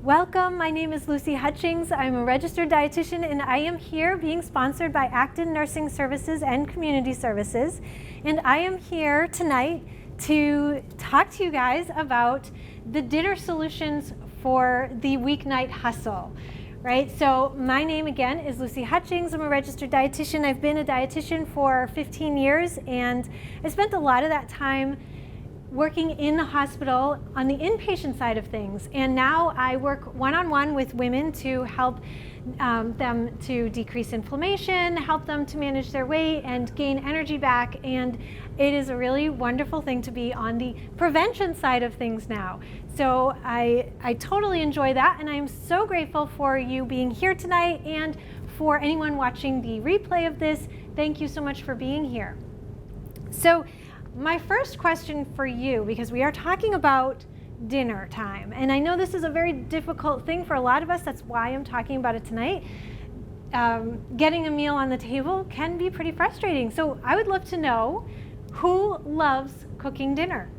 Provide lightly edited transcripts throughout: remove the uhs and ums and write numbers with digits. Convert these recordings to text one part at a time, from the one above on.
Welcome, my name is Lucy Hutchings. I'm a registered dietitian and I am here being sponsored by Acton Nursing Services and Community Services. And I am here tonight to talk to you guys about the dinner solutions for the weeknight hustle. Right, so my name again is Lucy Hutchings. I'm a registered dietitian. I've been a dietitian for 15 years and I spent a lot of that time working in the hospital on the inpatient side of things. And now I work one-on-one with women to help them to decrease inflammation, help them to manage their weight and gain energy back. And it is a really wonderful thing to be on the prevention side of things now. So I totally enjoy that, and I'm so grateful for you being here tonight and for anyone watching the replay of this. Thank you so much for being here. So my first question for you, because we are talking about dinner time, and I know this is a very difficult thing for a lot of us, that's why I'm talking about it tonight. Getting a meal on the table can be pretty frustrating. So I would love to know, who loves cooking dinner?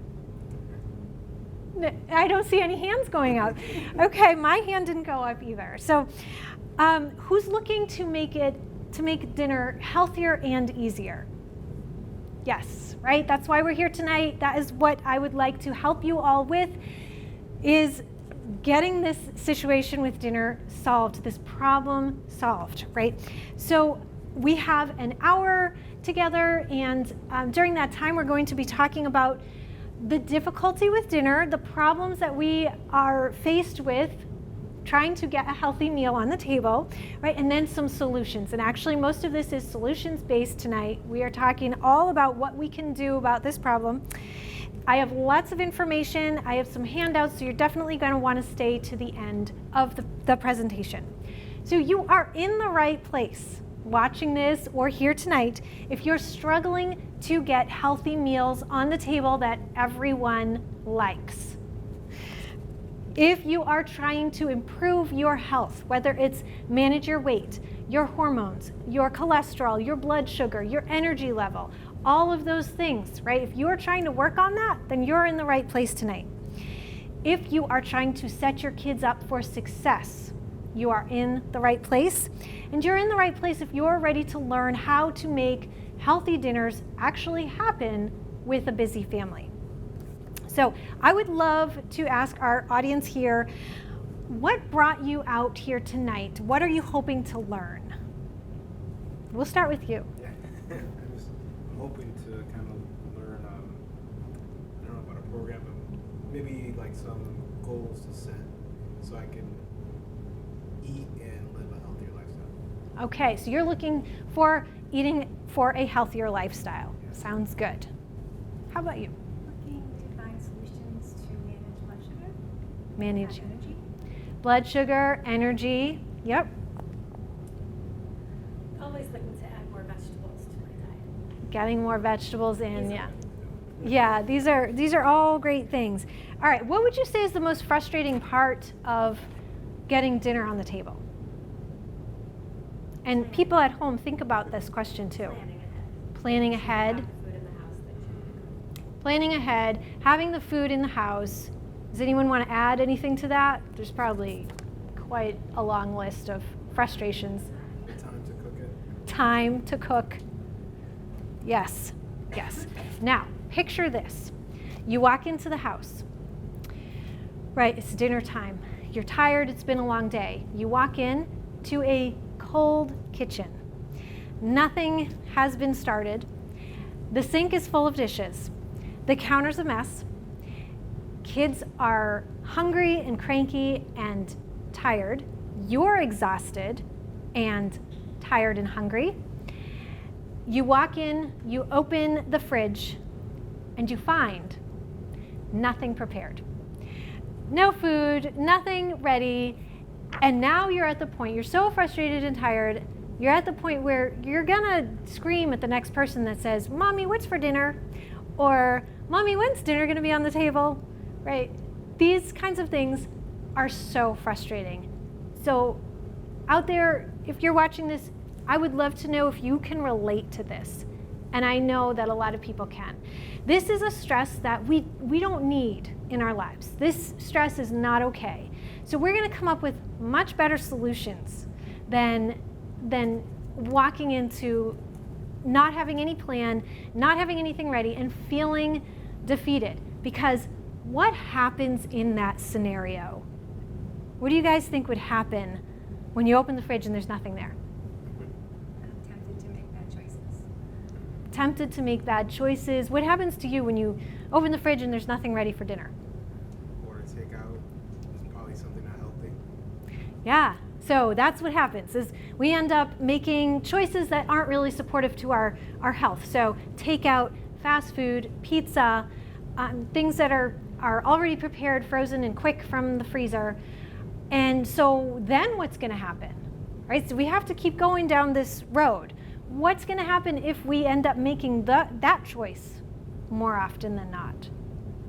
I don't see any hands going up. Okay, my hand didn't go up either. So who's looking to make dinner healthier and easier? Yes, right? That's why we're here tonight. That is what I would like to help you all with, is getting this situation with dinner solved, this problem solved, right? So we have an hour together, and during that time we're going to be talking about the difficulty with dinner, the problems that we are faced with trying to get a healthy meal on the table, right? And then some solutions. And actually most of this is solutions based tonight. We are talking all about what we can do about this problem. I have lots of information. I have some handouts, so you're definitely going to want to stay to the end of the presentation. So you are in the right place watching this or here tonight if you're struggling to get healthy meals on the table that everyone likes. If you are trying to improve your health, whether it's manage your weight, your hormones, your cholesterol, your blood sugar, your energy level, all of those things, right? If you're trying to work on that, then you're in the right place tonight. If you are trying to set your kids up for success, you are in the right place. And you're in the right place if you're ready to learn how to make healthy dinners actually happen with a busy family. So I would love to ask our audience here, what brought you out here tonight? What are you hoping to learn? We'll start with you. Yeah, I was hoping to kind of learn, I don't know about a program, but maybe like some goals to set so I can eat and live a healthier lifestyle. Okay, so you're looking for eating for a healthier lifestyle. Yeah. Sounds good. How about you? Solutions to manage blood sugar. Manage Energy. blood sugar, energy. Yep. Always looking to add more vegetables to my diet. Getting more vegetables in, Easily. yeah. Yeah, these are all great things. All right, what would you say is the most frustrating part of getting dinner on the table? And people at home, think about this question too. Planning ahead. Planning ahead. Have food in the house that you cook. Planning ahead, having the food in the house. Does anyone want to add anything to that? There's probably quite a long list of frustrations. Time to cook it. Time to cook. Yes, yes. Now, picture this. You walk into the house. Right, it's dinner time. You're tired, it's been a long day. You walk in to a cold kitchen. Nothing has been started. The sink is full of dishes. The counter's a mess. Kids are hungry and cranky and tired. You're exhausted and tired and hungry. You walk in, you open the fridge, and you find nothing prepared. No food, nothing ready, and now you're at the point, you're so frustrated and tired, you're at the point where you're gonna scream at the next person that says, "Mommy, what's for dinner?" Or, "Mommy, when's dinner gonna be on the table?" Right? These kinds of things are so frustrating. So out there, if you're watching this, I would love to know if you can relate to this. And I know that a lot of people can. This is a stress that we don't need in our lives. This stress is not okay. So we're going to come up with much better solutions than walking into not having any plan, not having anything ready, and feeling defeated. Because what happens in that scenario? What do you guys think would happen when you open the fridge and there's nothing there? I'm tempted to make bad choices. Tempted to make bad choices. What happens to you when you open the fridge and there's nothing ready for dinner? Order takeout. It's probably something not healthy. Yeah, so that's what happens is we end up making choices that aren't really supportive to our health. So takeout, fast food, pizza, things that are already prepared, frozen and quick from the freezer. And so then what's going to happen, right? So we have to keep going down this road. What's going to happen if we end up making that choice more often than not?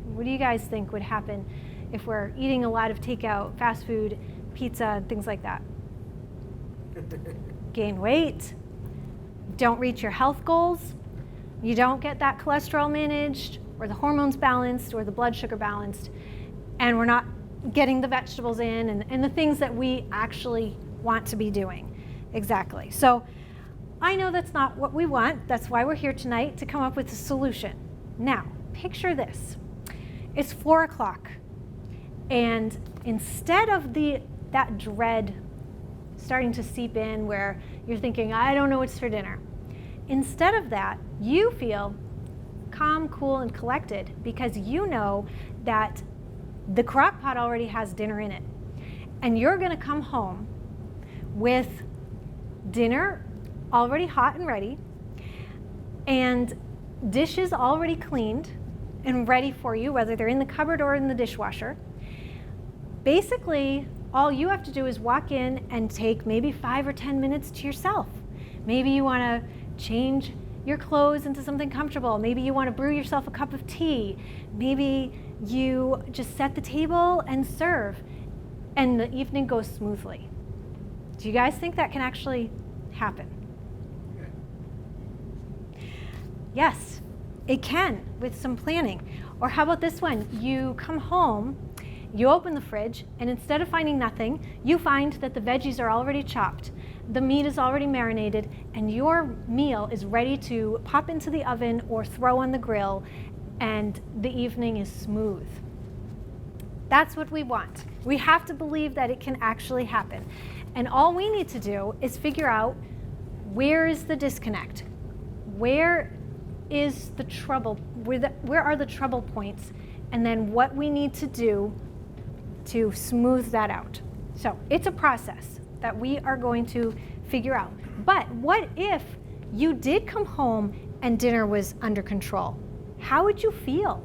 What do you guys think would happen if we're eating a lot of takeout, fast food, pizza, things like that? Gain weight, don't reach your health goals, you don't get that cholesterol managed, or the hormones balanced, or the blood sugar balanced, and we're not getting the vegetables in and the things that we actually want to be doing. Exactly. So I know that's not what we want. That's why we're here tonight, to come up with a solution. Now, picture this. It's 4 o'clock, and instead of that dread starting to seep in where you're thinking, I don't know what's for dinner, instead of that, you feel calm, cool, and collected because you know that the crock pot already has dinner in it. And you're going to come home with dinner already hot and ready, and dishes already cleaned and ready for you, whether they're in the cupboard or in the dishwasher. Basically, all you have to do is walk in and take maybe 5 or 10 minutes to yourself. Maybe you want to change your clothes into something comfortable. Maybe you want to brew yourself a cup of tea. Maybe you just set the table and serve, and the evening goes smoothly. Do you guys think that can actually happen? Yes, it can with some planning. Or how about this one? You come home, you open the fridge, and instead of finding nothing, you find that the veggies are already chopped, the meat is already marinated, and your meal is ready to pop into the oven or throw on the grill, and the evening is smooth. That's what we want. We have to believe that it can actually happen. And all we need to do is figure out, where is the disconnect? Where is the trouble? Where are the trouble points? And then what we need to do to smooth that out. So it's a process that we are going to figure out. But what if you did come home and dinner was under control? How would you feel?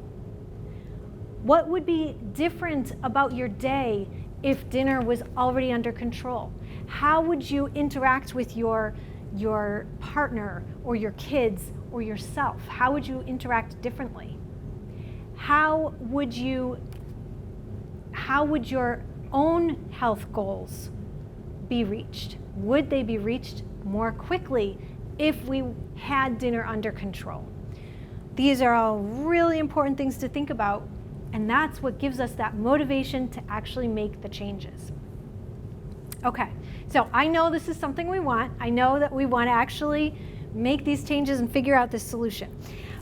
What would be different about your day if dinner was already under control? How would you interact with your partner or your kids or yourself? How would you interact differently? How would your own health goals be reached? Would they be reached more quickly if we had dinner under control? These are all really important things to think about, and that's what gives us that motivation to actually make the changes. Okay, so I know this is something we want. I know that we want to actually make these changes and figure out this solution.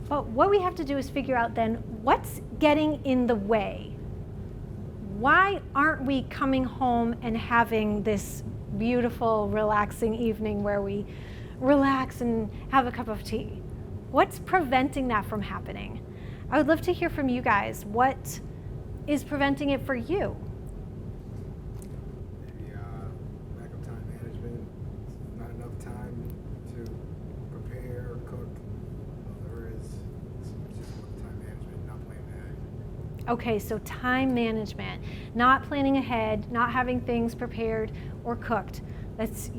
But what we have to do is figure out then, what's getting in the way? Why aren't we coming home and having this beautiful, relaxing evening where we relax and have a cup of tea? What's preventing that from happening? I would love to hear from you guys. What is preventing it for you? Maybe lack of time management, not enough time to prepare, cook. There is just time management, not planning ahead. Okay, so time management, not planning ahead, not having things prepared or cooked. That's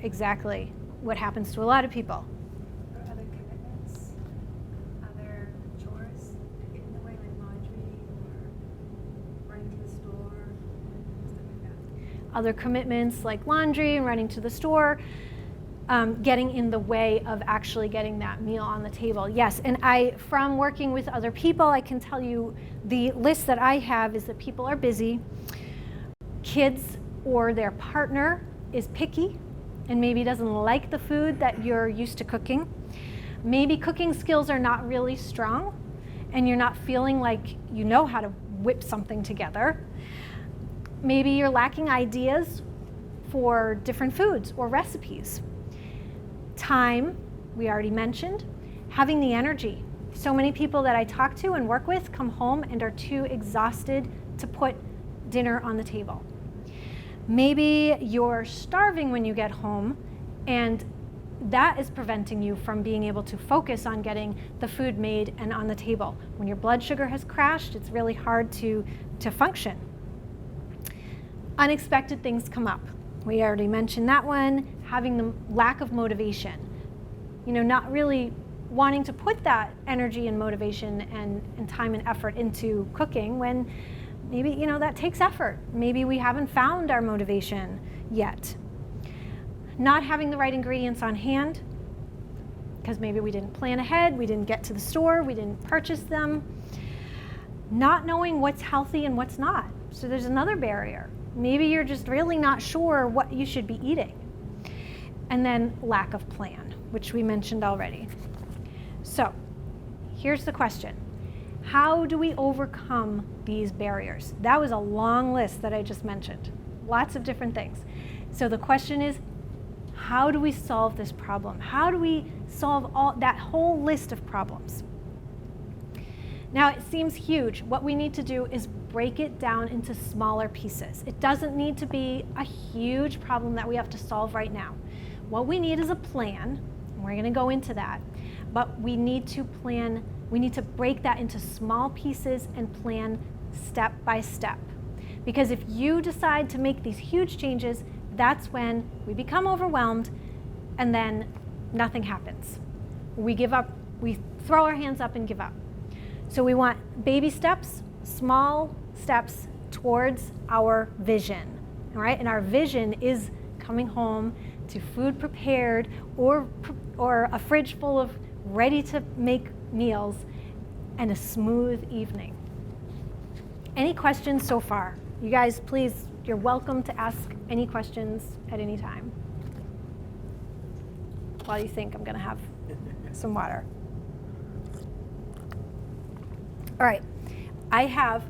exactly what happens to a lot of people. Or other commitments, other chores that get in the way, like laundry or running to the store, stuff like that. Other commitments like laundry and running to the store, getting in the way of actually getting that meal on the table. Yes, and from working with other people, I can tell you the list that I have is that people are busy. kids or their partner is picky and maybe doesn't like the food that you're used to cooking. Maybe cooking skills are not really strong and you're not feeling like you know how to whip something together. Maybe you're lacking ideas for different foods or recipes. Time, we already mentioned. Having the energy. So many people that I talk to and work with come home and are too exhausted to put dinner on the table. Maybe you're starving when you get home, and that is preventing you from being able to focus on getting the food made and on the table. When your blood sugar has crashed, it's really hard to function. Unexpected things come up. We already mentioned that one. Having the lack of motivation. Not really wanting to put that energy and motivation and time and effort into cooking when maybe, that takes effort. Maybe we haven't found our motivation yet. Not having the right ingredients on hand, because maybe we didn't plan ahead, we didn't get to the store, we didn't purchase them. Not knowing what's healthy and what's not. So there's another barrier. Maybe you're just really not sure what you should be eating. And then lack of plan, which we mentioned already. So here's the question. How do we overcome these barriers? That was a long list that I just mentioned. Lots of different things. So the question is, how do we solve this problem? How do we solve that whole list of problems? Now, it seems huge. What we need to do is break it down into smaller pieces. It doesn't need to be a huge problem that we have to solve right now. What we need is a plan, and we're going to go into that, but we need to break that into small pieces and plan step by step. Because if you decide to make these huge changes, that's when we become overwhelmed and then nothing happens. We give up, we throw our hands up and give up. So we want baby steps, small steps towards our vision, all right? And our vision is coming home to food prepared or a fridge full of ready to make meals and a smooth evening. Any questions so far? You guys, please, you're welcome to ask any questions at any time. While you think, I'm going to have some water. All right, I have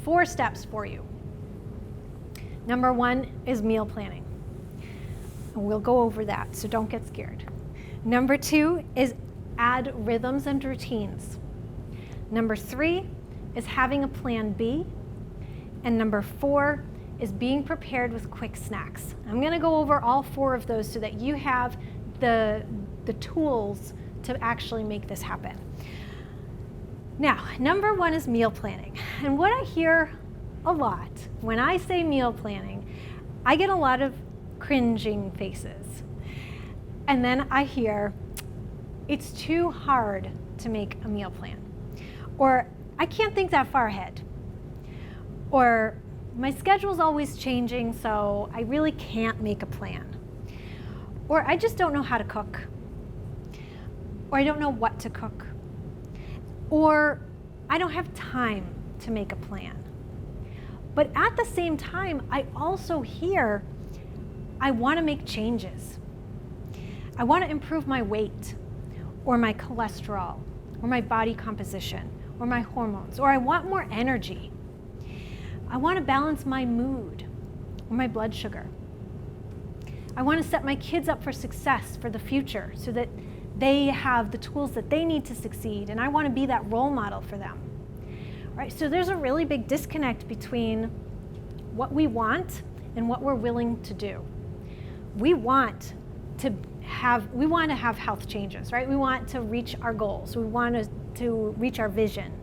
4 steps for you. Number 1 is meal planning. And we'll go over that, so don't get scared. Number 2 is add rhythms and routines. Number 3 is having a plan B. And number 4 is being prepared with quick snacks. I'm going to go over all 4 of those so that you have the tools to actually make this happen. Now, number 1 is meal planning. And what I hear a lot when I say meal planning, I get a lot of cringing faces. And then I hear, it's too hard to make a meal plan. Or, I can't think that far ahead. Or, my schedule's always changing, so I really can't make a plan. Or, I just don't know how to cook. Or, I don't know what to cook. Or, I don't have time to make a plan. But at the same time, I also hear, I want to make changes. I want to improve my weight, or my cholesterol, or my body composition, or my hormones, or I want more energy. I want to balance my mood, or my blood sugar. I want to set my kids up for success for the future so that they have the tools that they need to succeed, and I want to be that role model for them. All right, so there's a really big disconnect between what we want and what we're willing to do. We want to have health changes, right? We want to reach our goals. We want to reach our vision.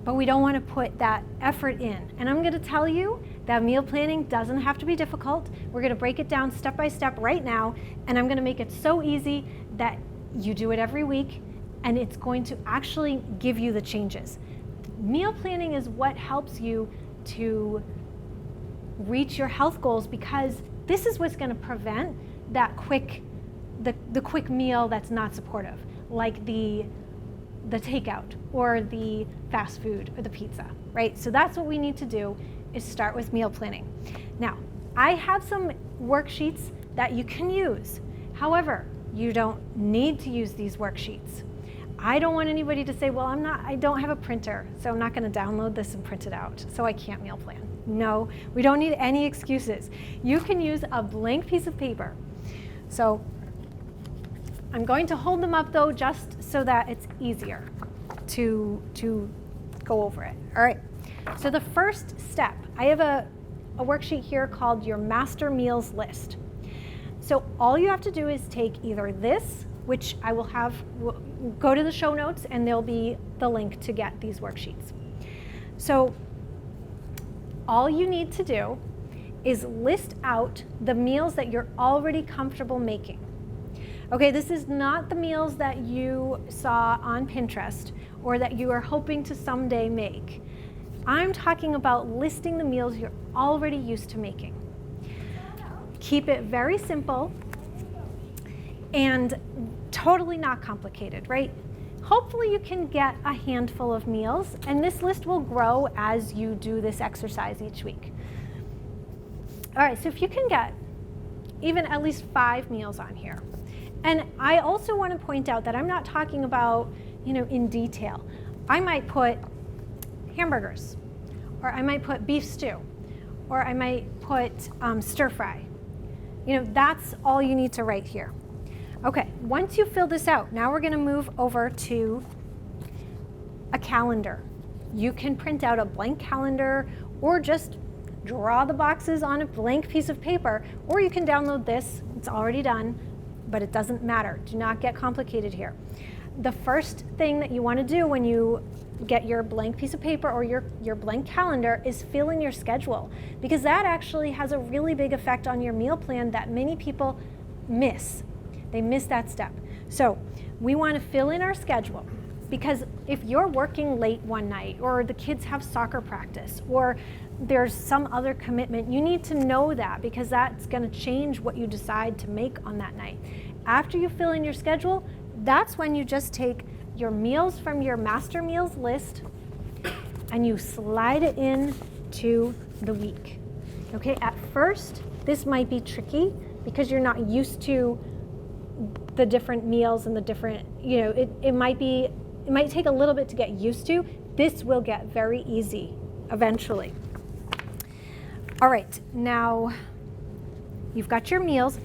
But we don't want to put that effort in. And I'm going to tell you that meal planning doesn't have to be difficult. We're going to break it down step by step right now, and I'm going to make it so easy that you do it every week, and it's going to actually give you the changes. Meal planning is what helps you to reach your health goals, because this is what's going to prevent that the quick meal that's not supportive, like the takeout or the fast food or the pizza, right? So that's what we need to do, is start with meal planning. Now, I have some worksheets that you can use. However, you don't need to use these worksheets. I don't want anybody to say, well, I don't have a printer, so I'm not going to download this and print it out, so I can't meal plan. No, we don't need any excuses. You can use a blank piece of paper. So I'm going to hold them up though, just so that it's easier to go over it. All right, so the first step, I have a worksheet here called your master meals list. So all you have to do is take either this, which I will have, go to the show notes and there'll be the link to get these worksheets. So all you need to do is list out the meals that you're already comfortable making. Okay, this is not the meals that you saw on Pinterest or that you are hoping to someday make. I'm talking about listing the meals you're already used to making. Keep it very simple and totally not complicated, right? Hopefully you can get a handful of meals, and this list will grow as you do this exercise each week. All right, so if you can get even at least 5 meals on here. And I also want to point out that I'm not talking about, in detail. I might put hamburgers, or I might put beef stew, or I might put stir fry. That's all you need to write here. Okay, once you fill this out, now we're going to move over to a calendar. You can print out a blank calendar or just draw the boxes on a blank piece of paper, or you can download this. It's already done, but it doesn't matter. Do not get complicated here. The first thing that you want to do when you get your blank piece of paper or your blank calendar is fill in your schedule, because that actually has a really big effect on your meal plan that many people miss. They miss that step. So we want to fill in our schedule, because if you're working late one night, or the kids have soccer practice, or there's some other commitment, you need to know that, because that's going to change what you decide to make on that night. After you fill in your schedule, that's when you just take your meals from your master meals list and you slide it in to the week. Okay, at first this might be tricky because you're not used to the different meals and the different, it might take a little bit to get used to. This will get very easy eventually. All right, now you've got your meals.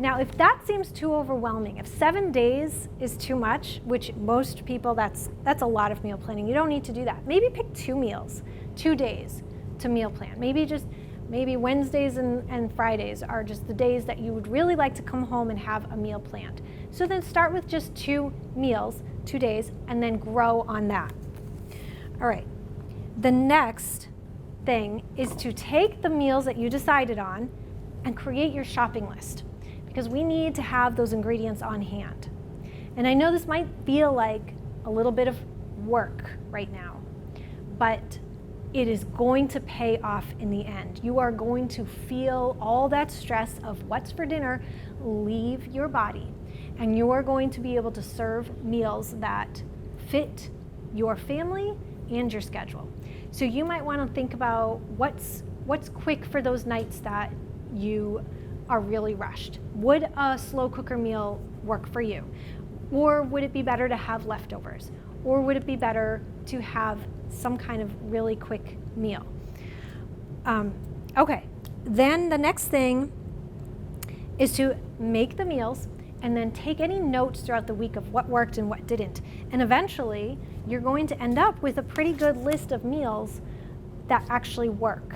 Now, if that seems too overwhelming, if 7 days is too much, which most people, that's a lot of meal planning. You don't need to do that. Maybe pick 2 meals, 2 days to meal plan. Maybe Wednesdays and Fridays are just the days that you would really like to come home and have a meal planned. So then start with just 2 meals, 2 days, and then grow on that. All right, the next thing is to take the meals that you decided on and create your shopping list, because we need to have those ingredients on hand. And I know this might feel like a little bit of work right now, but it is going to pay off in the end. You are going to feel all that stress of what's for dinner leave your body, and you are going to be able to serve meals that fit your family and your schedule. So you might want to think about what's quick for those nights that you are really rushed. Would a slow cooker meal work for you? Or would it be better to have leftovers? Or would it be better to have some kind of really quick meal? Okay, then the next thing is to make the meals and then take any notes throughout the week of what worked and what didn't. And eventually, you're going to end up with a pretty good list of meals that actually work.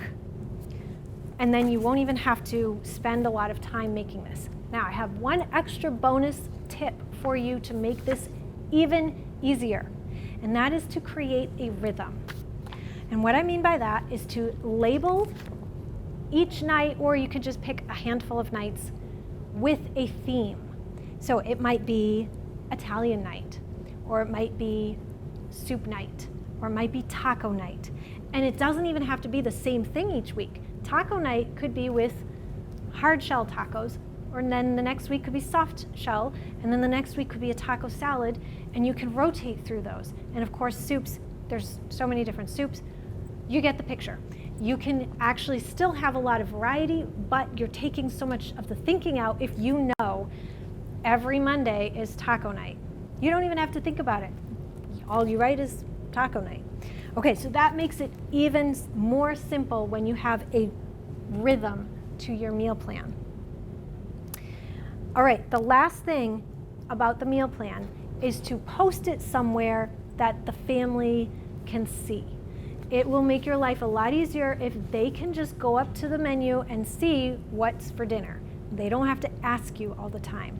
And then you won't even have to spend a lot of time making this. Now, I have one extra bonus tip for you to make this even easier, and that is to create a rhythm. And what I mean by that is to label each night, or you could just pick a handful of nights with a theme. So it might be Italian night, or it might be soup night, or it might be taco night. And it doesn't even have to be the same thing each week. Taco night could be with hard shell tacos, or then the next week could be soft shell, and then the next week could be a taco salad, and you can rotate through those. And of course, soups, there's so many different soups. You get the picture. You can actually still have a lot of variety, but you're taking so much of the thinking out if you know every Monday is taco night. You don't even have to think about it. All you write is taco night. Okay, so that makes it even more simple when you have a rhythm to your meal plan. All right, the last thing about the meal plan is to post it somewhere that the family can see. It will make your life a lot easier if they can just go up to the menu and see what's for dinner. They don't have to ask you all the time.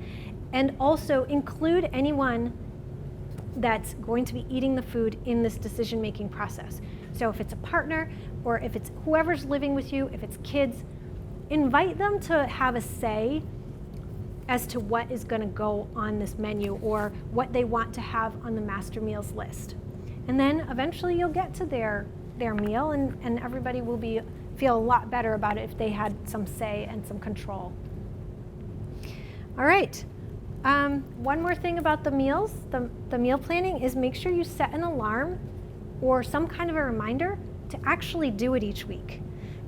And also include anyone that's going to be eating the food in this decision-making process. So if it's a partner, or if it's whoever's living with you, if it's kids, invite them to have a say as to what is going to go on this menu or what they want to have on the master meals list. And then eventually you'll get to their meal, and everybody will feel a lot better about it if they had some say and some control. All right. One more thing about the meals, the meal planning, is make sure you set an alarm or some kind of a reminder to actually do it each week,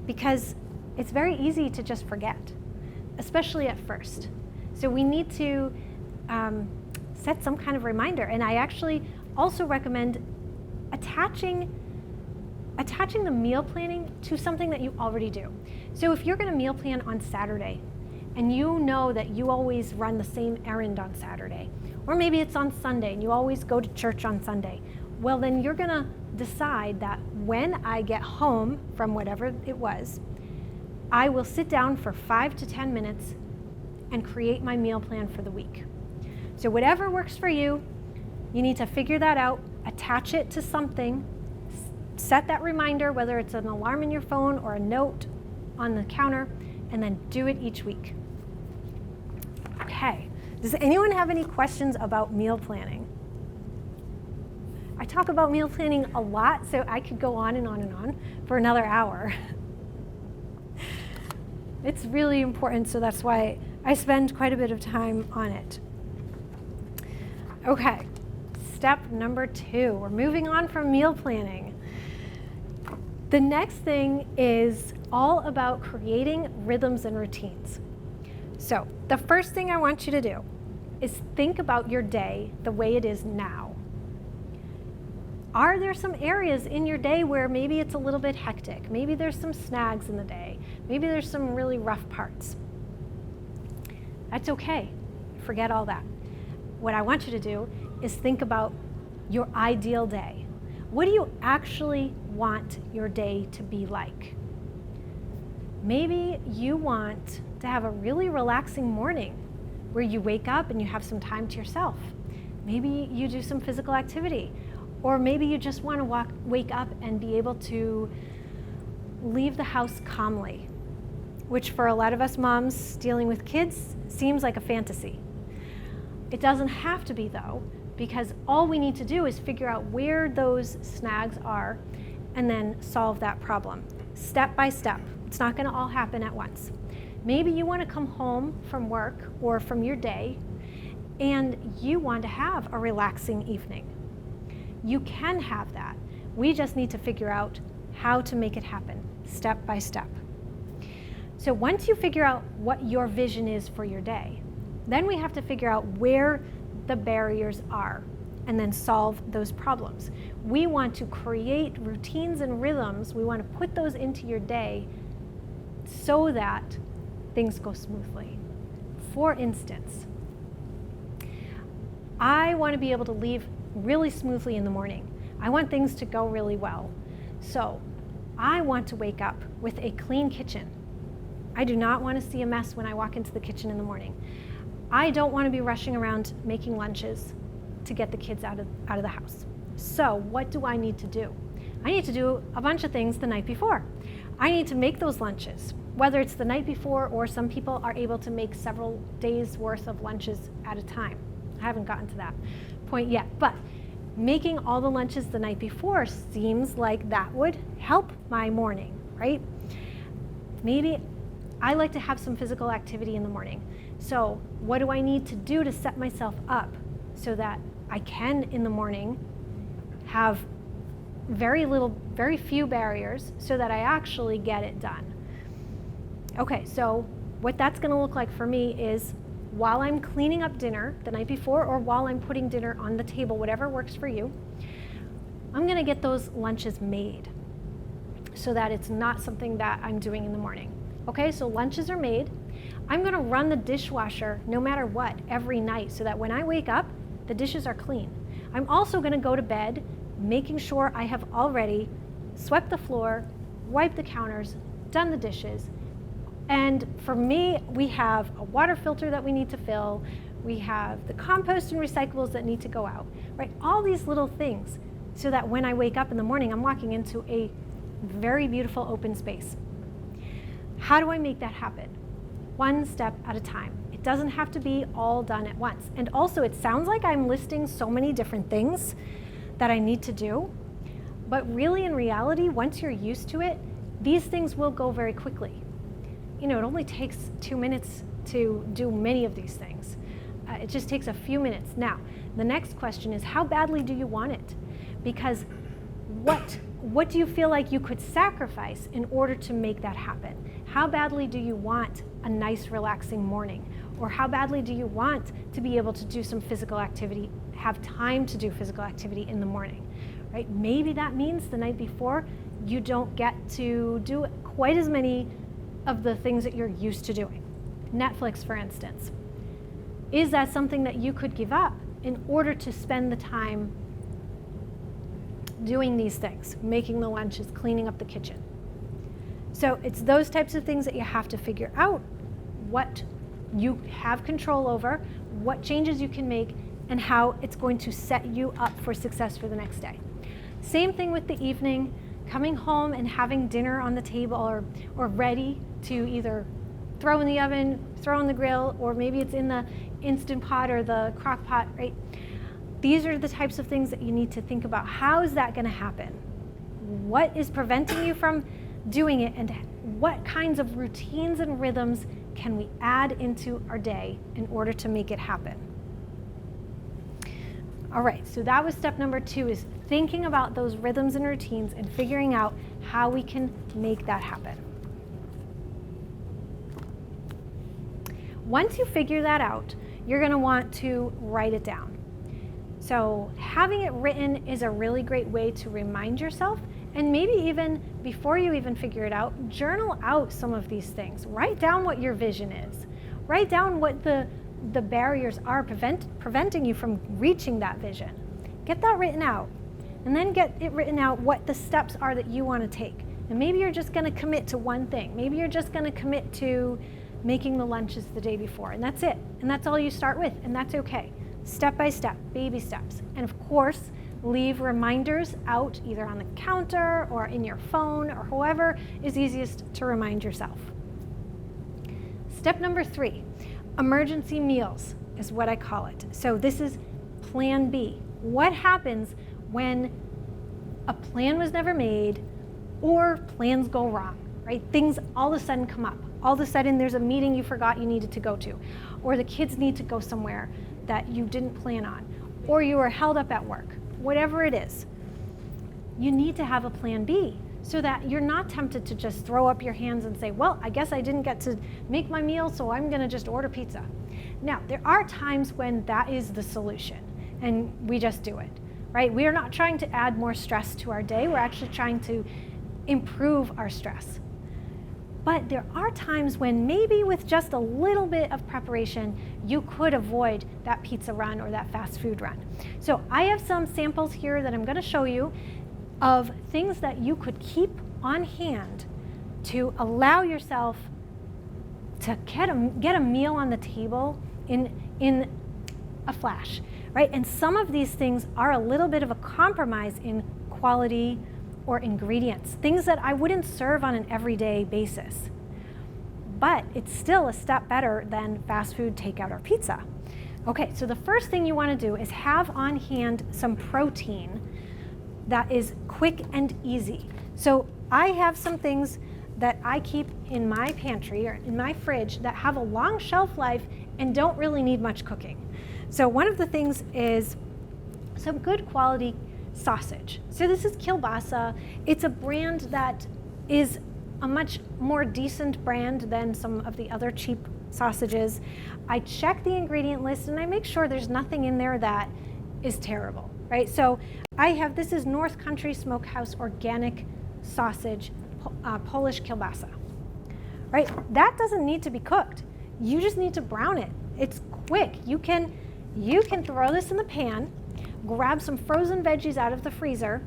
because it's very easy to just forget, especially at first. So we need to set some kind of reminder. And I actually also recommend attaching the meal planning to something that you already do. So if you're going to meal plan on Saturday, and you know that you always run the same errand on Saturday, or maybe it's on Sunday and you always go to church on Sunday, well then you're going to decide that when I get home from whatever it was, I will sit down for 5 to 10 minutes and create my meal plan for the week. So whatever works for you, you need to figure that out, attach it to something, set that reminder, whether it's an alarm in your phone or a note on the counter, and then do it each week. Okay, does anyone have any questions about meal planning? I talk about meal planning a lot, so I could go on and on and on for another hour. It's really important, so that's why I spend quite a bit of time on it. Okay, step number 2. We're moving on from meal planning. The next thing is all about creating rhythms and routines. So the first thing I want you to do is think about your day the way it is now. Are there some areas in your day where maybe it's a little bit hectic? Maybe there's some snags in the day. Maybe there's some really rough parts. That's okay. Forget all that. What I want you to do is think about your ideal day. What do you actually want your day to be like? Maybe you want to have a really relaxing morning where you wake up and you have some time to yourself. Maybe you do some physical activity, or maybe you just want to wake up and be able to leave the house calmly, which for a lot of us moms dealing with kids seems like a fantasy. It doesn't have to be though, because all we need to do is figure out where those snags are and then solve that problem step by step. It's not going to all happen at once. Maybe you want to come home from work or from your day and you want to have a relaxing evening. You can have that. We just need to figure out how to make it happen step by step. So once you figure out what your vision is for your day, then we have to figure out where the barriers are and then solve those problems. We want to create routines and rhythms. We want to put those into your day so that things go smoothly. For instance, I want to be able to leave really smoothly in the morning. I want things to go really well. So I want to wake up with a clean kitchen. I do not want to see a mess when I walk into the kitchen in the morning. I don't want to be rushing around making lunches to get the kids out of the house. So what do I need to do? I need to do a bunch of things the night before. I need to make those lunches, whether it's the night before or some people are able to make several days worth of lunches at a time. I haven't gotten to that point yet, but making all the lunches the night before seems like that would help my morning, right? Maybe I like to have some physical activity in the morning. So what do I need to do to set myself up so that I can in the morning have very few barriers so that I actually get it done. Okay, so what that's gonna look like for me is while I'm cleaning up dinner the night before or while I'm putting dinner on the table, whatever works for you, I'm gonna get those lunches made so that it's not something that I'm doing in the morning. Okay, so lunches are made. I'm gonna run the dishwasher no matter what every night so that when I wake up, the dishes are clean. I'm also gonna go to bed making sure I have already swept the floor, wiped the counters, done the dishes. And for me, we have a water filter that we need to fill. We have the compost and recyclables that need to go out, right? All these little things so that when I wake up in the morning, I'm walking into a very beautiful open space. How do I make that happen? One step at a time. It doesn't have to be all done at once. And also, it sounds like I'm listing so many different things that I need to do, but really in reality, once you're used to it, these things will go very quickly. You know, it only takes 2 minutes to do many of these things. It just takes a few minutes. Now, the next question is, how badly do you want it? Because what do you feel like you could sacrifice in order to make that happen? How badly do you want a nice, relaxing morning? Or how badly do you want to be able to do some physical activity, have time to do physical activity in the morning, right? Maybe that means the night before you don't get to do quite as many of the things that you're used to doing. Netflix, for instance. Is that something that you could give up in order to spend the time doing these things, making the lunches, cleaning up the kitchen? So it's those types of things that you have to figure out what you have control over, what changes you can make, and how it's going to set you up for success for the next day. Same thing with the evening, coming home and having dinner on the table or ready to either throw in the oven, throw in the grill, or maybe it's in the Instant Pot or the crock pot, right? These are the types of things that you need to think about. How is that going to happen? What is preventing you from doing it, and what kinds of routines and rhythms can we add into our day in order to make it happen? All right, so that was step number 2, is thinking about those rhythms and routines and figuring out how we can make that happen. Once you figure that out, you're going to want to write it down. So having it written is a really great way to remind yourself, and maybe even before you even figure it out, journal out some of these things. Write down what your vision is. Write down what the barriers are preventing you from reaching that vision. Get that written out, and then get it written out what the steps are that you want to take. And maybe you're just going to commit to one thing. Maybe you're just going to commit to making the lunches the day before, and that's it. And that's all you start with, and that's okay. Step by step, baby steps. And of course, leave reminders out either on the counter or in your phone or however is easiest to remind yourself. Step number 3, emergency meals is what I call it. So this is plan B. What happens when a plan was never made or plans go wrong, right? Things all of a sudden come up. All of a sudden there's a meeting you forgot you needed to go to, or the kids need to go somewhere that you didn't plan on, or you were held up at work. Whatever it is, you need to have a plan B so that you're not tempted to just throw up your hands and say, well, I guess I didn't get to make my meal, so I'm gonna just order pizza. Now, there are times when that is the solution and we just do it, right? We are not trying to add more stress to our day, we're actually trying to improve our stress. But there are times when maybe with just a little bit of preparation, you could avoid that pizza run or that fast food run. So I have some samples here that I'm going to show you of things that you could keep on hand to allow yourself to get a meal on the table in a flash, right? And some of these things are a little bit of a compromise in quality or ingredients, things that I wouldn't serve on an everyday basis. But it's still a step better than fast food, takeout, or pizza. Okay, so the first thing you want to do is have on hand some protein that is quick and easy. So I have some things that I keep in my pantry or in my fridge that have a long shelf life and don't really need much cooking. So one of the things is some good quality sausage. So this is kielbasa. It's a brand that is a much more decent brand than some of the other cheap sausages. I check the ingredient list and I make sure there's nothing in there that is terrible, right? So this is North Country Smokehouse organic sausage, Polish kielbasa, right? That doesn't need to be cooked. You just need to brown it. It's quick. You can throw this in the pan, grab some frozen veggies out of the freezer,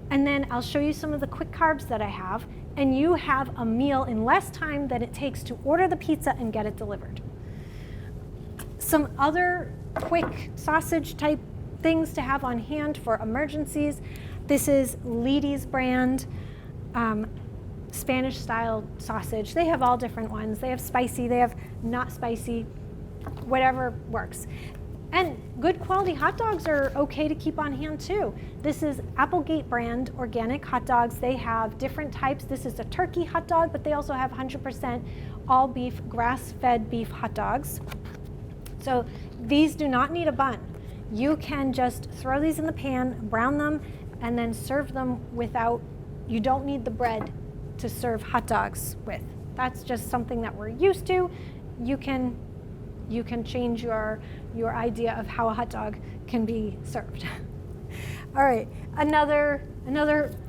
and then I'll show you some of the quick carbs that I have, and you have a meal in less time than it takes to order the pizza and get it delivered. Some other quick sausage type things to have on hand for emergencies. This is Leedy's brand, Spanish style sausage. They have all different ones. They have spicy, they have not spicy, whatever works. And good quality hot dogs are okay to keep on hand too. This is Applegate brand organic hot dogs. They have different types. This is a turkey hot dog, but they also have 100% all beef, grass-fed beef hot dogs. So these do not need a bun. You can just throw these in the pan, brown them, and then serve them without, you don't need the bread to serve hot dogs with. That's just something that we're used to. You can change your idea of how a hot dog can be served. All right, another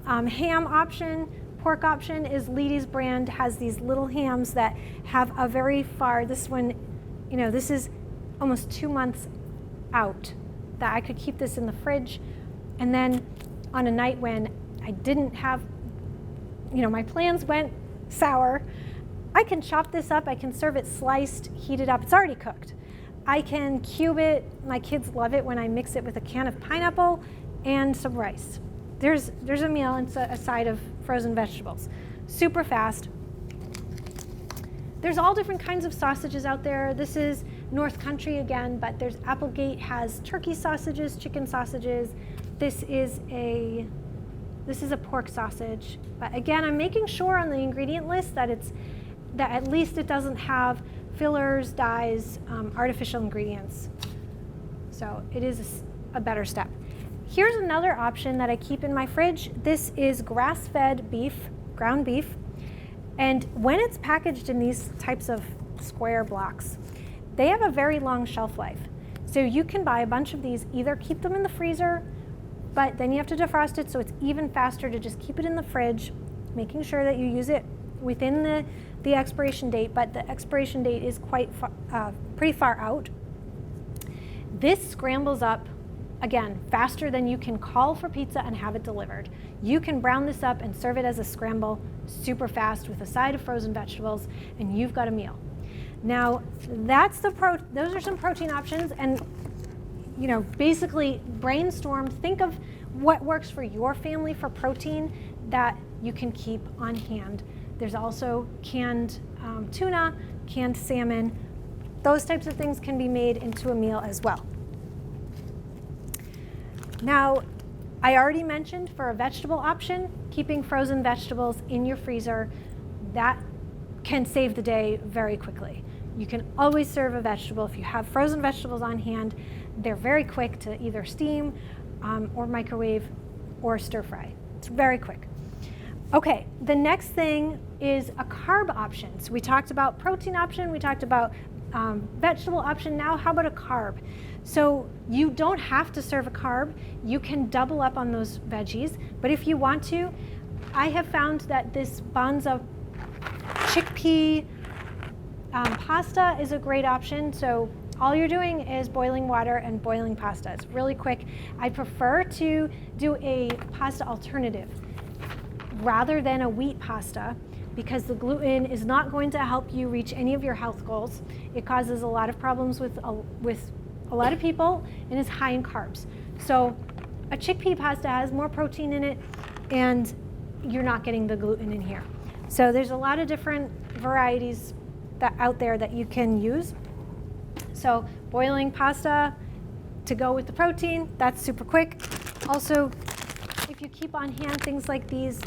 ham option, pork option is Leedy's brand, has these little hams that have a very far, this one, this is almost 2 months out, that I could keep this in the fridge. And then on a night when I didn't have, my plans went sour, I can chop this up, I can serve it sliced, heat it up, it's already cooked. I can cube it, my kids love it when I mix it with a can of pineapple and some rice. There's a meal and a side of frozen vegetables. Super fast. There's all different kinds of sausages out there. This is North Country again, but there's Applegate has turkey sausages, chicken sausages. This is a pork sausage. But again, I'm making sure on the ingredient list that at least it doesn't have fillers, dyes, artificial ingredients. So it is a better step. Here's another option that I keep in my fridge. This is grass-fed beef, ground beef. And when it's packaged in these types of square blocks, they have a very long shelf life. So you can buy a bunch of these, either keep them in the freezer, but then you have to defrost it, so it's even faster to just keep it in the fridge, making sure that you use it within the expiration date, but the expiration date is pretty far out. This scrambles up, again, faster than you can call for pizza and have it delivered. You can brown this up and serve it as a scramble super fast with a side of frozen vegetables, and you've got a meal. Now, those are some protein options, and basically brainstorm, think of what works for your family for protein that you can keep on hand. There's also canned tuna, canned salmon. Those types of things can be made into a meal as well. Now, I already mentioned for a vegetable option, keeping frozen vegetables in your freezer, that can save the day very quickly. You can always serve a vegetable. If you have frozen vegetables on hand, they're very quick to either steam or microwave or stir fry. It's very quick. Okay, the next thing is a carb option. So we talked about protein option, we talked about vegetable option. Now how about a carb? So you don't have to serve a carb. You can double up on those veggies, but if you want to, I have found that this Banza chickpea pasta is a great option. So all you're doing is boiling water and boiling pasta. It's really quick. I prefer to do a pasta alternative rather than a wheat pasta, because the gluten is not going to help you reach any of your health goals. It causes a lot of problems with a lot of people, and is high in carbs. So a chickpea pasta has more protein in it, and you're not getting the gluten in here. So there's a lot of different varieties out there that you can use. So boiling pasta to go with the protein, that's super quick. Also, if you keep on hand things like these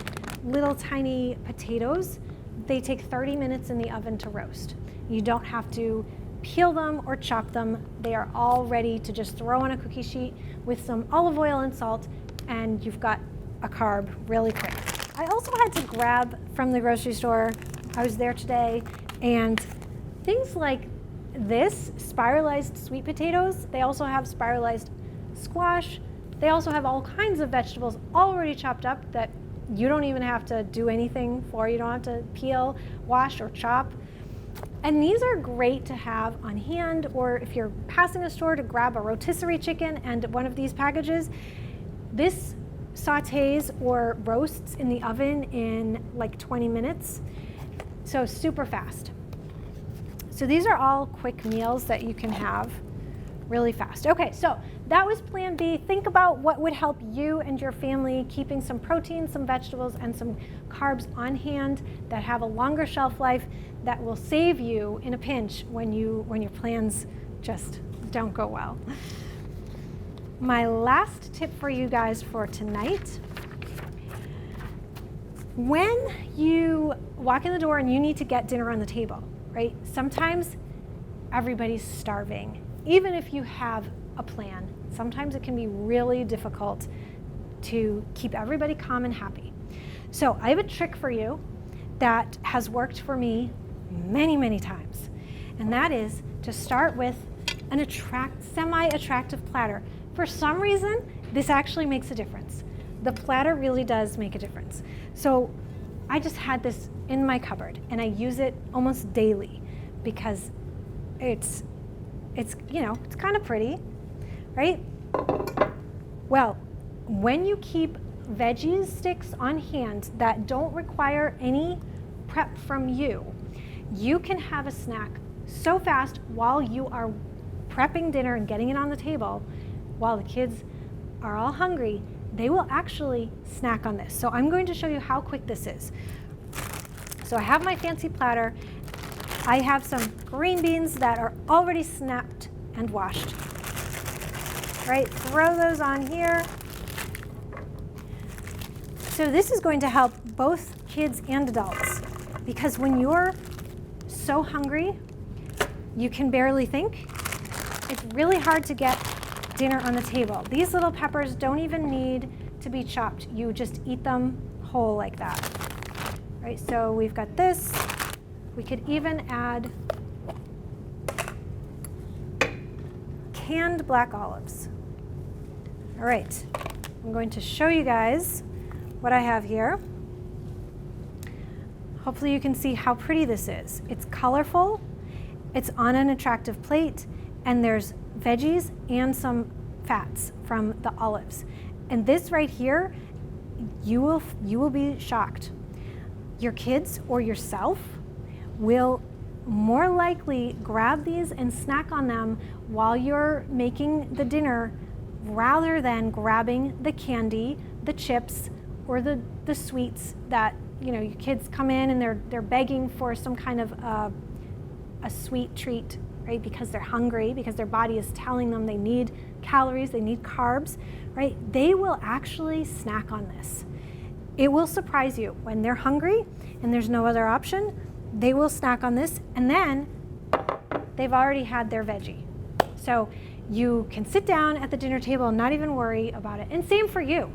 little tiny potatoes, they take 30 minutes in the oven to roast. You don't have to peel them or chop them. They are all ready to just throw on a cookie sheet with some olive oil and salt, and you've got a carb really quick. I also had to grab from the grocery store. I was there today, and things like this, spiralized sweet potatoes, they also have spiralized squash. They also have all kinds of vegetables already chopped up that you don't even have to do anything for. You don't have to peel, wash, or chop. And these are great to have on hand, or if you're passing a store to grab a rotisserie chicken and one of these packages, this sautés or roasts in the oven in like 20 minutes. So super fast. So these are all quick meals that you can have really fast. Okay, so that was plan B. Think about what would help you and your family, keeping some protein, some vegetables, and some carbs on hand that have a longer shelf life that will save you in a pinch when your plans just don't go well. My last tip for you guys for tonight: when you walk in the door and you need to get dinner on the table, right? Sometimes everybody's starving. Even if you have a plan, sometimes it can be really difficult to keep everybody calm and happy. So I have a trick for you that has worked for me many, many times. And that is to start with an semi-attractive platter. For some reason, this actually makes a difference. The platter really does make a difference. So I just had this in my cupboard, and I use it almost daily because it's kind of pretty, right? Well, when you keep veggies sticks on hand that don't require any prep from you, you can have a snack so fast while you are prepping dinner and getting it on the table. While the kids are all hungry, they will actually snack on this. So I'm going to show you how quick this is. So I have my fancy platter. I have some green beans that are already snapped and washed. Right, throw those on here. So this is going to help both kids and adults, because when you're so hungry, you can barely think. It's really hard to get dinner on the table. These little peppers don't even need to be chopped. You just eat them whole like that. Right, so we've got this. We could even add canned black olives. All right, I'm going to show you guys what I have here. Hopefully you can see how pretty this is. It's colorful, it's on an attractive plate, and there's veggies and some fats from the olives. And this right here, you will be shocked. Your kids or yourself will more likely grab these and snack on them while you're making the dinner, rather than grabbing the candy, the chips, or the sweets that your kids come in and they're begging for some kind of a sweet treat, right? Because they're hungry, because their body is telling them they need calories, they need carbs, right? They will actually snack on this. It will surprise you when they're hungry and there's no other option. They will snack on this, and then they've already had their veggie. So you can sit down at the dinner table and not even worry about it. And same for you.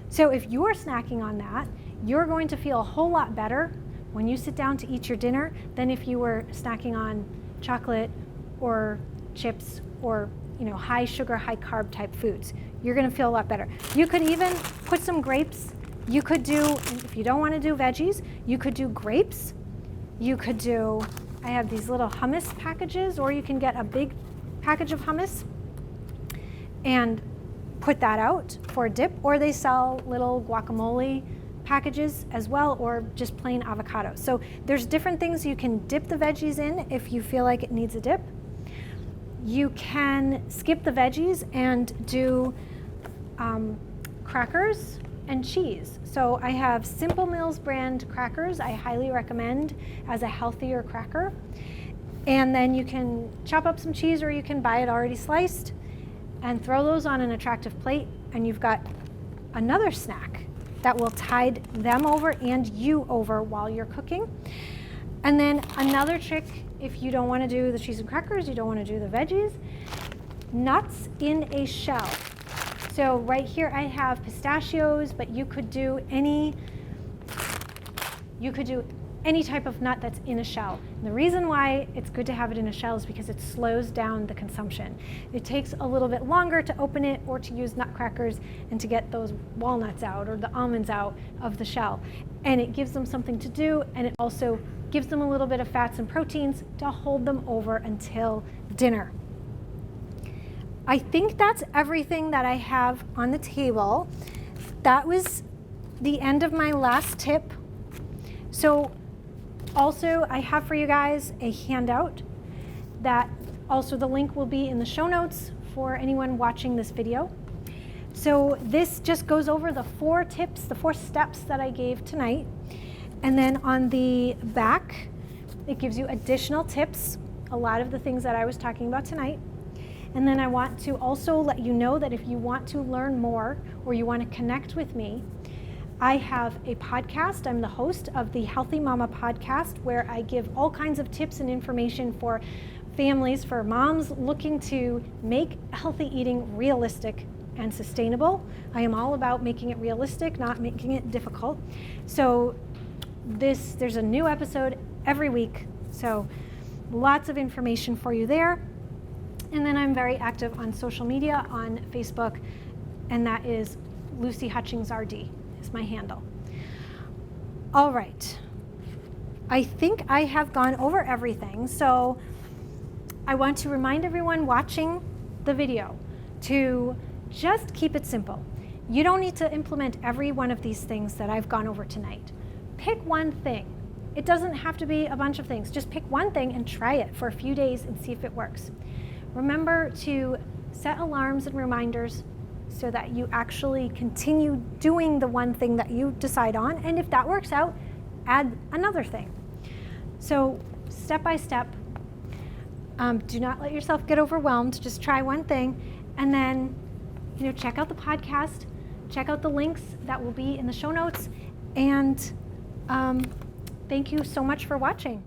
So if you're snacking on that, you're going to feel a whole lot better when you sit down to eat your dinner than if you were snacking on chocolate or chips or high sugar, high carb type foods. You're going to feel a lot better. You could even put some grapes. You could do, if you don't want to do veggies, you could do grapes. You could do, I have these little hummus packages, or you can get a big package of hummus and put that out for a dip, or they sell little guacamole packages as well, or just plain avocado. So there's different things you can dip the veggies in if you feel like it needs a dip. You can skip the veggies and do crackers and cheese. So I have Simple Mills brand crackers. I highly recommend as a healthier cracker. And then you can chop up some cheese, or you can buy it already sliced and throw those on an attractive plate, and you've got another snack that will tide them over and you over while you're cooking. And then another trick, if you don't want to do the cheese and crackers, you don't want to do the veggies, nuts in a shell. So right here I have pistachios, but you could do any type of nut that's in a shell. And the reason why it's good to have it in a shell is because it slows down the consumption. It takes a little bit longer to open it or to use nutcrackers and to get those walnuts out or the almonds out of the shell. And it gives them something to do, and it also gives them a little bit of fats and proteins to hold them over until dinner. I think that's everything that I have on the table. That was the end of my last tip. So also I have for you guys a handout that also the link will be in the show notes for anyone watching this video. So this just goes over the 4 tips, the 4 steps that I gave tonight. And then on the back, it gives you additional tips, a lot of the things that I was talking about tonight. And then I want to also let you know that if you want to learn more or you want to connect with me, I have a podcast. I'm the host of the Healthy Mama podcast, where I give all kinds of tips and information for families, for moms looking to make healthy eating realistic and sustainable. I am all about making it realistic, not making it difficult. So there's a new episode every week. So lots of information for you there. And then I'm very active on social media, on Facebook, and that is Lucy Hutchings RD is my handle. All right. I think I have gone over everything. So I want to remind everyone watching the video to just keep it simple. You don't need to implement every one of these things that I've gone over tonight. Pick one thing. It doesn't have to be a bunch of things. Just pick one thing and try it for a few days and see if it works. Remember to set alarms and reminders so that you actually continue doing the one thing that you decide on. And if that works out, add another thing. So step by step, do not let yourself get overwhelmed. Just try one thing, and then check out the podcast, check out the links that will be in the show notes, and thank you so much for watching.